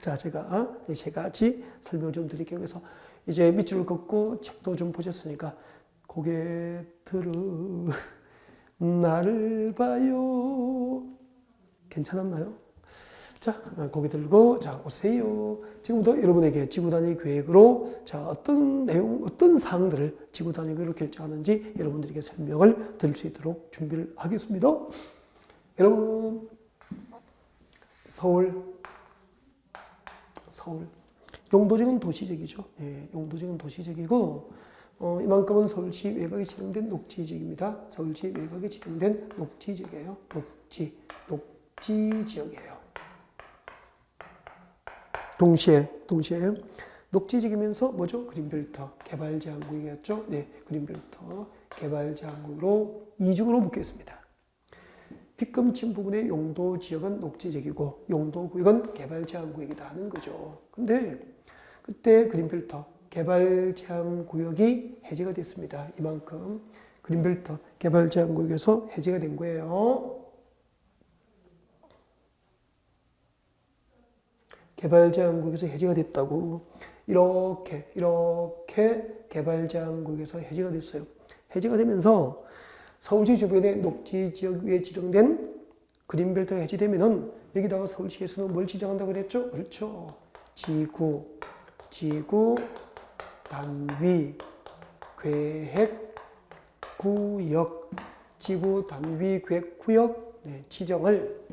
자, 제가 이 세 가지 설명 좀 드릴게요. 그래서 이제 밑줄을 긋고 책도 좀 보셨으니까 고개들을 나를 봐요. 괜찮았나요? 자, 고개 들고 자 오세요. 지금부터 여러분에게 지구 단위 계획으로 자 어떤 내용, 어떤 사항들을 지구 단위 계획으로 결정하는지 여러분들에게 설명을 드릴 수 있도록 준비를 하겠습니다. 여러분, 서울 용도지구는 도시지역이죠. 예, 용도지구는 도시지역이고 이만큼은 서울시 외곽에 지정된 녹지지역입니다. 서울시 외곽에 지정된 녹지지역이에요. 녹지지역이에요. 동시에 녹지지역이면서 뭐죠? 그린벨트 개발제한구역이었죠. 네, 그린벨트 개발제한구역으로 이중으로 묶였습니다. 빗금친 부분의 용도지역은 녹지지역이고 용도구역은 개발제한구역이다 하는 거죠. 근데 그때 그린벨트 개발제한구역이 해제가 됐습니다. 이만큼 그린벨트 개발제한구역에서 해제가 된 거예요. 개발제한구역에서 해제가 됐다고. 이렇게 개발제한구역에서 해제가 됐어요. 해제가 되면서 서울시 주변의 녹지지역 위에 지정된 그린벨트가 해제되면은 여기다가 서울시에서는 뭘 지정한다고 그랬죠? 그렇죠. 지구 단위 계획 구역, 지구 단위 계획 구역 지정을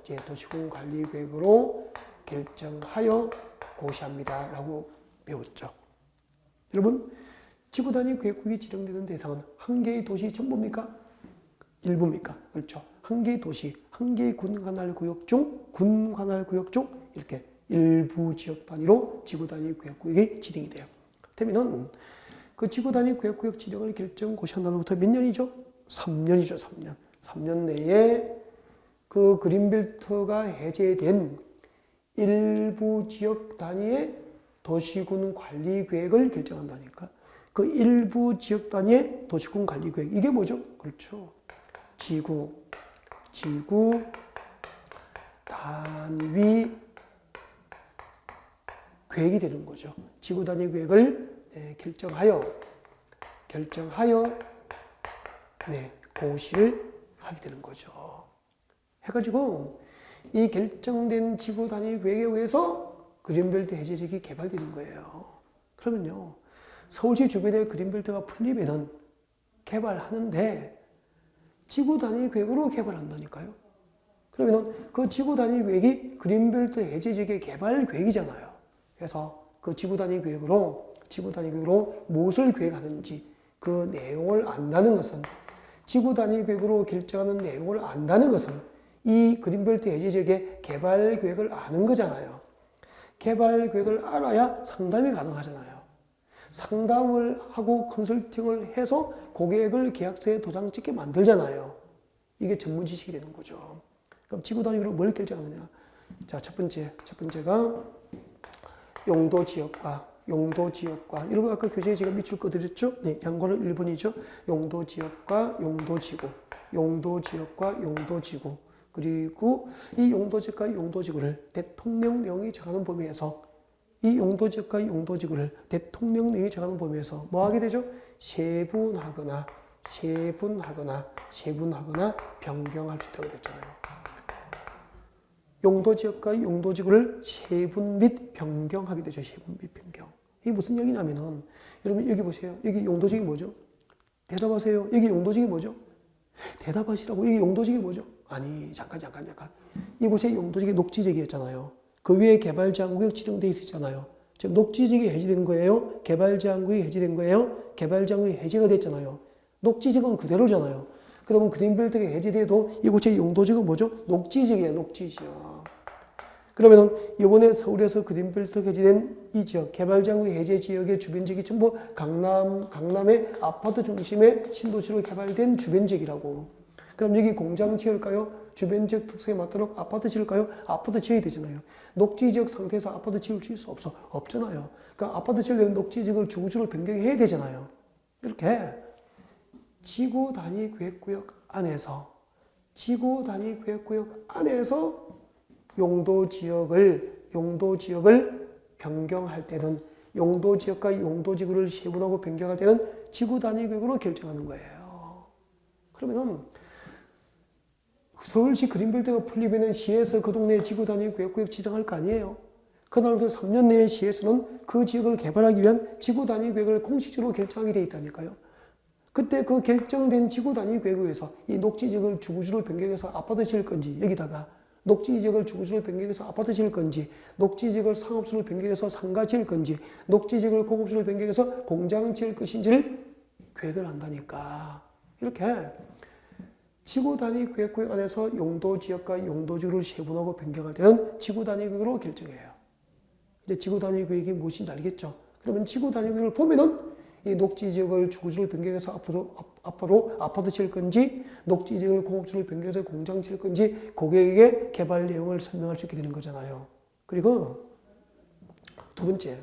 이제 도시공관리계획으로 결정하여 고시합니다. 라고 배웠죠. 여러분, 지구 단위 계획구역이 지정되는 대상은 한 개의 도시 전부입니까? 일부입니까? 그렇죠. 한 개의 도시, 한 개의 군관할구역 중 이렇게 일부 지역 단위로 지구 단위 계획구역이 지정이 돼요. 그러면은 그 지구 단위 구역 지정을 결정 고시한 날로부터 몇 년이죠? 3년이죠, 3년. 3년 내에 그 그린벨트가 해제된 일부 지역 단위의 도시군 관리 계획을 결정한다니까. 그 일부 지역 단위의 도시군 관리 계획. 이게 뭐죠? 그렇죠. 지구 단위 계획이 되는 거죠. 지구 단위 계획을 결정하여 고시를 하게 되는 거죠. 해가지고 이 결정된 지구 단위 계획에 의해서 그린벨트 해제지역이 개발되는 거예요. 그러면요, 서울시 주변에 그린벨트가 풀리면은 개발하는데 지구 단위 계획으로 개발한다니까요. 그러면은 그 지구 단위 계획이 그린벨트 해제지역의 개발 계획이잖아요. 그래서 그 지구 단위 계획으로 무엇을 계획하는지 그 내용을 안다는 것은, 지구 단위 계획으로 결정하는 내용을 안다는 것은 이 그린벨트 해제지역의 개발 계획을 아는 거잖아요. 개발 계획을 알아야 상담이 가능하잖아요. 상담을 하고 컨설팅을 해서 고객을 계약서에 도장 찍게 만들잖아요. 이게 전문 지식이 되는 거죠. 그럼 지구 단위로 뭘 결정하느냐? 자, 첫 번째가 용도 지역과 이런 거 아까 교재에 제가 밑줄 거 드렸죠? 네, 양과는 1번이죠. 용도 지역과 용도 지구. 그리고 이 용도 지역과 용도 지구를 대통령령이 정하는 범위에서 뭐 하게 되죠? 세분하거나 변경할 수 있다고 그랬잖아요. 용도 지역과 용도 지구를 세분 및 변경하게 되죠. 세분 및 변경. 이게 무슨 얘기냐면은, 여러분 여기 보세요. 여기 용도 지역이 뭐죠? 대답하세요. 여기 용도 지역이 뭐죠? 대답하시라고. 여기 용도 지역이 뭐죠? 아니, 잠깐. 이곳에 용도 지역이 녹지 지역이었잖아요. 그 위에 개발 제한구역 지정돼 있었잖아요. 지금 녹지 지역이 해제된 거예요? 개발 제한구역이 해제된 거예요? 개발 제한구역이 해제가 됐잖아요. 녹지 지역은 그대로잖아요. 그러면 그린벨트가 해제돼도 이곳의 용도 지역은 뭐죠? 녹지 지역이에요. 녹지 지역. 그러면은 이번에 서울에서 그린벨트가 해제된 이 지역, 개발 제한구역 해제 지역의 주변 지역이 전부 강남의 아파트 중심의 신도시로 개발된 주변 지역이라고. 그럼 여기 공장 지을까요? 주변 지역 특성에 맞도록 아파트 지을까요? 아파트 지어야 되잖아요. 녹지 지역 상태에서 아파트 지을 수 없잖아요. 그러니까 아파트 지으려면 녹지 지역을 주구주로 변경해야 되잖아요. 이렇게 지구 단위 계획구역 안에서 용도 지역을 변경할 때는, 용도 지역과 용도 지구를 세분하고 변경할 때는 지구 단위 계획으로 결정하는 거예요. 그러면은 서울시 그린벨트가 풀리면은 시에서 그 동네 지구 단위 계획구역 지정할 거 아니에요. 그날부터 3년 내에 시에서는 그 지역을 개발하기 위한 지구 단위 계획을 공식적으로 결정하게 돼 있다니까요. 그때 그 결정된 지구 단위 계획에서 이 녹지 지역을 주구주로 변경해서 아파트 지을 건지, 여기다가 녹지 지역을 주구주로 변경해서 아파트 지을 건지, 녹지 지역을 상업수로 변경해서 상가 지을 건지, 녹지 지역을 공업수로 변경해서 공장 지을 것인지를 계획을 한다니까. 이렇게 지구 단위 계획구역 안에서 용도 지역과 용도 지구를 세분하고 변경할 때는 지구 단위 계획으로 결정해요. 이제 지구 단위 계획이 무엇인지 알겠죠? 그러면 지구 단위 계획을 보면은 이 녹지 지역을 주구주로 변경해서 앞으로 아파트 지을 건지, 녹지 지역을 공업지로 변경해서 공장 지을 건지 고객에게 개발 내용을 설명할 수 있게 되는 거잖아요. 그리고 두 번째,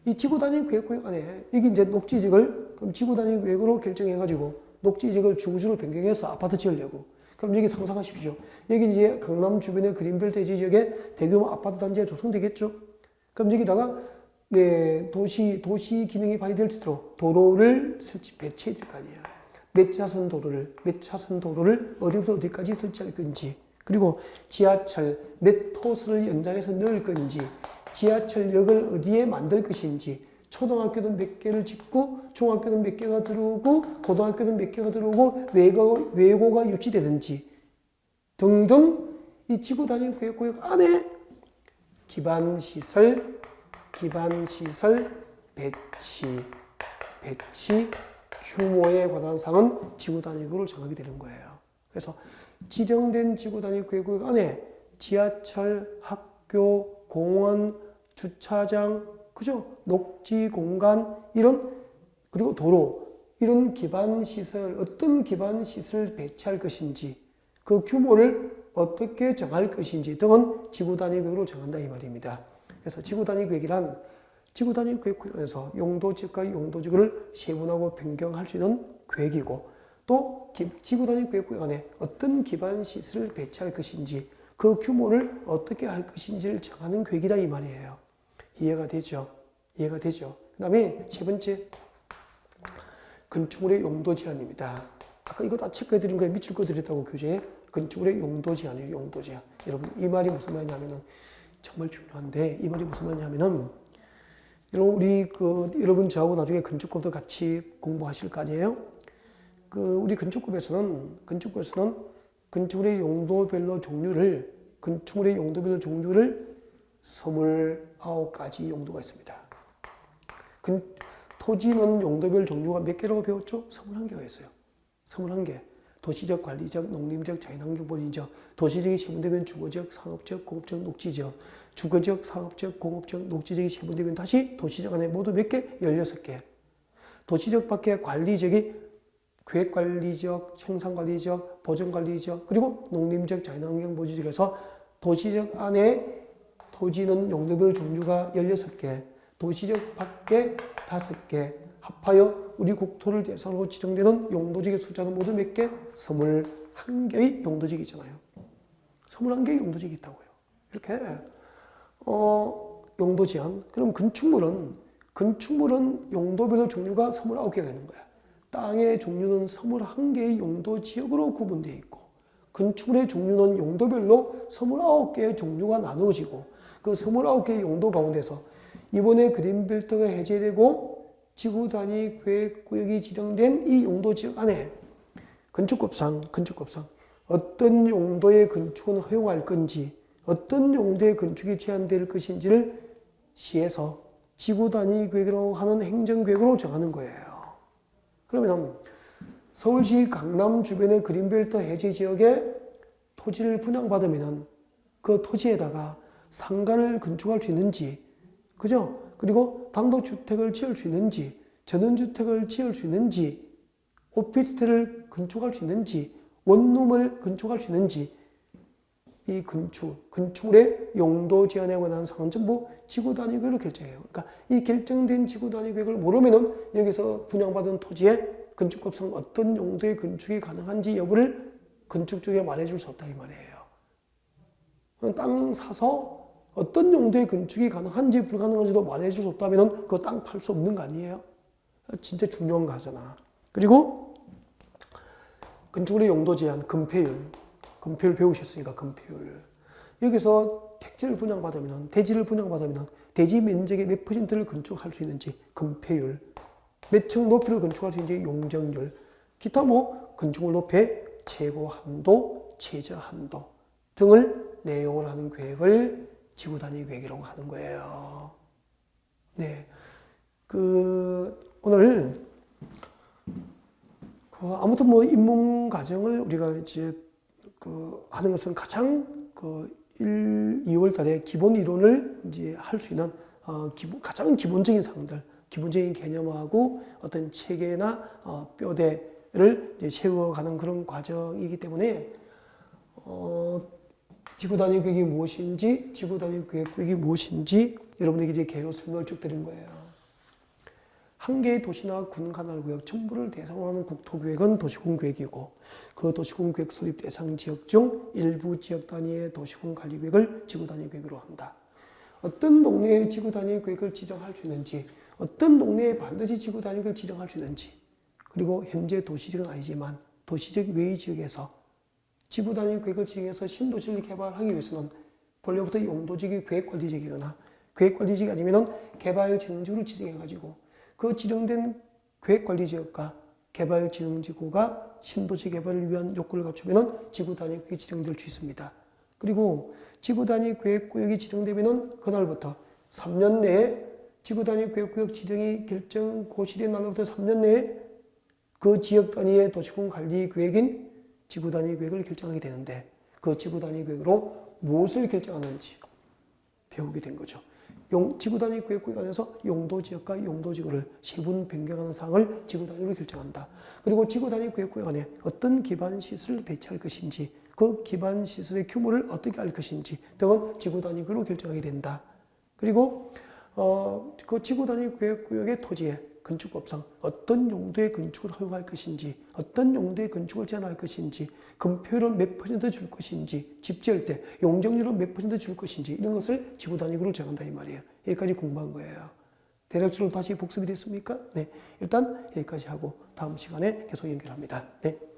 이 지구 단위 계획구역 안에 이게 이제 녹지 지역을 그럼 지구 단위 계획으로 결정해가지고 녹지 지역을 주구주로 변경해서 아파트 지으려고. 그럼 여기 상상하십시오. 여기 이제 강남 주변의 그린벨트 해제 지역에 대규모 아파트 단지가 조성되겠죠. 그럼 여기다가 도시 기능이 발휘될 수 있도록 도로를 배치해야 될 거 아니에요. 몇 차선 도로를 어디부터 어디까지 설치할 건지, 그리고 지하철 몇 호선을 연장해서 넣을 건지, 지하철역을 어디에 만들 것인지, 초등학교는 몇 개를 짓고, 중학교는 몇 개가 들어오고, 고등학교는 몇 개가 들어오고, 외고가 유치되든지 등등 이 지구 단위 계획구역 안에 기반시설 배치 규모에 관한 사항은 지구 단위 계획으로 정하게 되는 거예요. 그래서 지정된 지구 단위 계획구역 안에 지하철, 학교, 공원, 주차장, 그죠? 녹지 공간 이런 그리고 도로 이런 기반 시설 어떤 기반 시설을 배치할 것인지 그 규모를 어떻게 정할 것인지 등은 지구 단위 계획으로 정한다 이 말입니다. 그래서 지구 단위 계획이란 지구 단위 계획 구간에서 용도 지역과 용도 지구를 세분하고 변경할 수 있는 계획이고 또 지구 단위 계획 구간에 어떤 기반 시설을 배치할 것인지 그 규모를 어떻게 할 것인지를 정하는 계획이다 이 말이에요. 이해가 되죠? 이해가 되죠? 그 다음에 세 번째 건축물의 용도 제한입니다. 아까 이거 다 체크해 드린 거에 밑줄 거 드렸다고 교재에 건축물의 용도 제한이에요. 용도 제한. 여러분 이 말이 무슨 말이냐면은 정말 중요한데 이 말이 무슨 말이냐면은 여러분 우리 여러분 저하고 나중에 건축법도 같이 공부하실 거 아니에요? 우리 건축법에서는 건축물의 용도별로 종류를 29가지 용도가 있습니다. 토지는 용도별 종류가 몇 개라고 배웠죠? 21개가 있어요. 21개. 도시적, 관리적, 농림적, 자연환경 보전적, 도시적이 세분되면 주거적, 상업적, 공업적, 녹지적, 주거적, 상업적, 공업적, 녹지적이 세분되면 다시 도시적 안에 모두 몇 개? 16개. 도시적 밖에 관리적이 계획관리적, 생산관리적, 보전관리적, 그리고 농림적, 자연환경 보전적에서 도시적 안에 토지는 용도별 종류가 16개, 도시적 밖에 5개, 합하여 우리 국토를 대상으로 지정되는 용도지의 숫자는 모두 몇 개? 21개의 용도지가 있잖아요. 21개의 용도지가 있다고요. 이렇게 용도 제한. 그럼 건축물은 용도별로 종류가 29개가 있는 거야. 땅의 종류는 21개의 용도 지역으로 구분되어 있고 건축물의 종류는 용도별로 29개의 종류가 나누어지고 그 29개의 용도 가운데서 이번에 그린벨트가 해제되고 지구 단위 계획 구역이 지정된 이 용도 지역 안에 건축법상 어떤 용도의 건축은 허용할 건지 어떤 용도의 건축이 제한될 것인지를 시에서 지구 단위 계획이라고 하는 행정계획으로 정하는 거예요. 그러면 서울시 강남 주변의 그린벨트 해제 지역에 토지를 분양받으면 그 토지에다가 상가를 건축할 수 있는지, 그죠? 그리고 단독주택을 지을 수 있는지, 전원주택을 지을 수 있는지, 오피스텔을 건축할 수 있는지, 원룸을 건축할 수 있는지, 이 건축물의 용도 제한에 관한 사항은 전부 지구 단위 계획으로 결정해요. 그러니까 이 결정된 지구 단위 계획을 모르면은 여기서 분양받은 토지에 건축법상 어떤 용도의 건축이 가능한지 여부를 건축 쪽에 말해줄 수 없다 이 말이에요. 땅 사서 어떤 용도의 건축이 가능한지 불가능한지도 말해줄 수 없다면 그 땅 팔 수 없는 거 아니에요? 진짜 중요한 거 하잖아. 그리고 건축물의 용도 제한, 건폐율 배우셨으니까 건폐율. 여기서 대지를 분양받으면 대지 면적의 몇 %를 건축할 수 있는지 건폐율, 몇 층 높이를 건축할 수 있는지 용적률, 기타 건축물 높이의 최고 한도, 최저 한도 등을 내용을 하는 계획을 지구 단위 계획이라고 하는 거예요. 네. 오늘 아무튼 인문 과정을 우리가 이제 하는 것은 가장 2월 달에 기본 이론을 이제 할 수 있는 가장 기본적인 사항들, 기본적인 개념하고 어떤 체계나 뼈대를 세워가는 그런 과정이기 때문에 지구 단위 계획이 무엇인지, 지구 단위 계획이 무엇인지 여러분에게 이제 개요 설명을 쭉 드린 거예요. 한 개의 도시나 군 관할구역 전부를 대상으로 하는 국토계획은 도시군계획이고 그 도시군계획 수립 대상 지역 중 일부 지역 단위의 도시군 관리계획을 지구 단위 계획으로 한다. 어떤 동네에 지구 단위 계획을 지정할 수 있는지, 어떤 동네에 반드시 지구 단위 계획을 지정할 수 있는지, 그리고 현재 도시지역은 아니지만 도시적 외의 지역에서 지구 단위 계획을 지정해서 신도시를 개발하기 위해서는 본래부터 용도지역이 계획관리지역이거나 계획관리지역이 아니면 개발진흥지구를 지정해가지고 그 지정된 계획관리지역과 개발진흥지구가 신도시 개발을 위한 요건을 갖추면 지구 단위 계획이 지정될 수 있습니다. 그리고 지구 단위 계획구역이 지정되면 그날부터 3년 내에 지구 단위 계획구역 지정이 결정 고시된 날로부터 3년 내에 그 지역 단위의 도시군 관리 계획인 지구 단위 계획을 결정하게 되는데 그 지구 단위 계획으로 무엇을 결정하는지 배우게 된 거죠. 지구 단위 구역 구간에서 용도 지역과 용도 지구를 세분 변경하는 사항을 지구 단위로 결정한다. 그리고 지구 단위 구역 구간에 어떤 기반 시설을 배치할 것인지, 그 기반 시설의 규모를 어떻게 할 것인지 등은 지구 단위로 결정하게 된다. 그리고 그 지구 단위 구역 구역의 토지에 건축법상 어떤 용도의 건축을 허용할 것인지, 어떤 용도의 건축을 제한할 것인지, 건폐율은 몇 % 줄 것인지, 집 지을 때 용적률은 몇 % 줄 것인지 이런 것을 지구 단위로 정한다 이 말이에요. 여기까지 공부한 거예요. 대략적으로 다시 복습이 됐습니까? 네, 일단 여기까지 하고 다음 시간에 계속 연결합니다. 네.